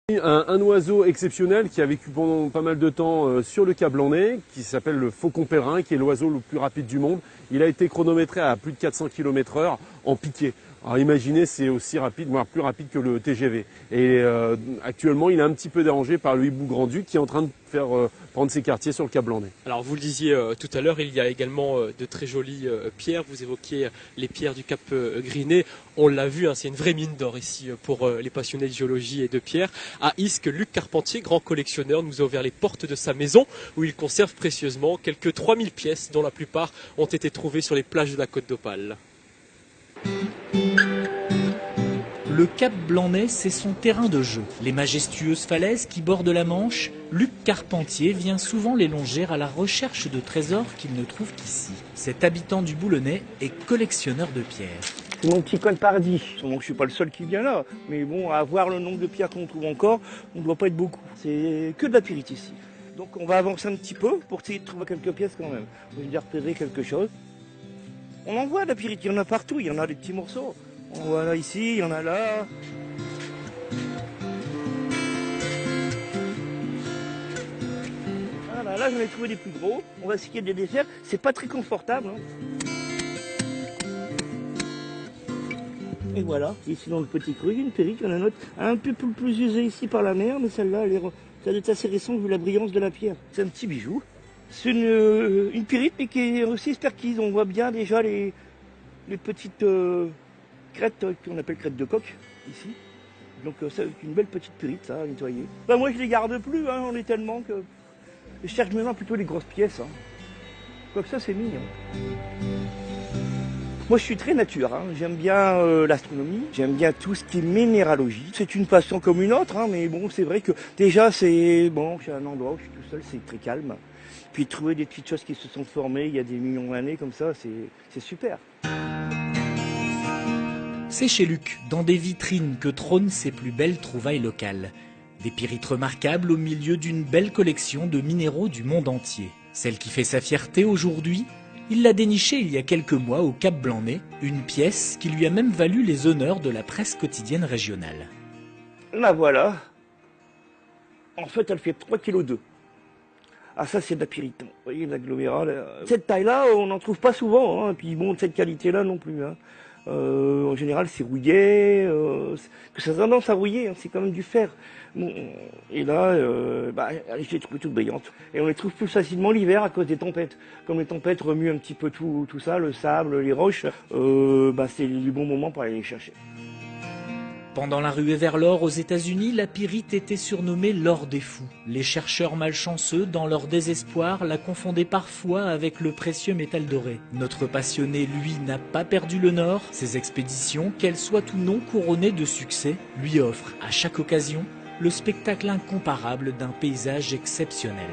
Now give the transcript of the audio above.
Un oiseau exceptionnel qui a vécu pendant pas mal de temps sur le Cap Blanc-Nez, qui s'appelle le faucon pèlerin, qui est l'oiseau le plus rapide du monde. Il a été chronométré à plus de 400 km/h en piqué. Alors imaginez, c'est aussi rapide, voire plus rapide que le TGV. Et actuellement, il est un petit peu dérangé par le hibou grand-duc qui est en train de faire prendre ses quartiers sur le Cap Blanc-Nez. Alors vous le disiez tout à l'heure, il y a également de très jolies pierres. Vous évoquiez les pierres du Cap Griné. On l'a vu, c'est une vraie mine d'or ici pour les passionnés de géologie et de pierres. À Isques, Luc Carpentier, grand collectionneur, nous a ouvert les portes de sa maison où il conserve précieusement quelques 3000 pièces dont la plupart ont été trouvées sur les plages de la Côte d'Opale. Le Cap Blanc-Nez, c'est son terrain de jeu. Les majestueuses falaises qui bordent la Manche, Luc Carpentier vient souvent les longer à la recherche de trésors qu'il ne trouve qu'ici. Cet habitant du Boulonnais est collectionneur de pierres. C'est mon petit coin de paradis. Donc je ne suis pas le seul qui vient là. Mais bon, à voir le nombre de pierres qu'on trouve encore, on ne doit pas être beaucoup. C'est que de la pyrite ici. Donc on va avancer un petit peu pour essayer de trouver quelques pièces quand même. On va bien repérer quelque chose. On en voit de la pyrite, il y en a partout, il y en a des petits morceaux. On voit là ici, il y en a là. Voilà, là j'en ai trouvé des plus gros. On va essayer de les défaire. C'est pas très confortable. Et voilà, ici dans le petit creux, il y a une pyrite, il y en a une autre un peu plus usée ici par la mer, mais celle-là, elle est assez récente vu la brillance de la pierre. C'est un petit bijou. C'est une pyrite, mais qui est aussi perquise. On voit bien déjà les petites crêtes qu'on appelle crêtes de coq, ici. Donc c'est une belle petite pyrite, ça, à nettoyer. Ben, moi, je les garde plus, on est tellement que... Je cherche maintenant plutôt les grosses pièces. Quoique ça, c'est mignon. Moi, je suis très nature. J'aime bien l'astronomie, j'aime bien tout ce qui est minéralogie. C'est une passion comme une autre, mais bon, c'est vrai que déjà, c'est bon, c'est un endroit où je suis tout seul, c'est très calme. Puis trouver des petites choses qui se sont formées il y a des millions d'années comme ça, c'est super. C'est chez Luc, dans des vitrines, que trônent ses plus belles trouvailles locales. Des pyrites remarquables au milieu d'une belle collection de minéraux du monde entier. Celle qui fait sa fierté aujourd'hui, il l'a dénichée il y a quelques mois au Cap Blanc-Nez, une pièce qui lui a même valu les honneurs de la presse quotidienne régionale. La voilà. En fait, elle fait 3,2 kg. Ah, ça, c'est de la pyrite. Vous voyez, l'agglomérat. Cette taille-là, on n'en trouve pas souvent. Puis bon, de cette qualité-là non plus. En général, c'est rouillé. Que ça a tendance à rouiller, c'est quand même du fer. Bon, et là, je les trouve toutes brillantes. Et on les trouve plus facilement l'hiver à cause des tempêtes. Comme les tempêtes remuent un petit peu tout ça, le sable, les roches, c'est du bon moment pour aller les chercher. Pendant la ruée vers l'or aux États-Unis, la pyrite était surnommée l'or des fous. Les chercheurs malchanceux, dans leur désespoir, la confondaient parfois avec le précieux métal doré. Notre passionné, lui, n'a pas perdu le nord. Ses expéditions, qu'elles soient ou non couronnées de succès, lui offrent à chaque occasion le spectacle incomparable d'un paysage exceptionnel.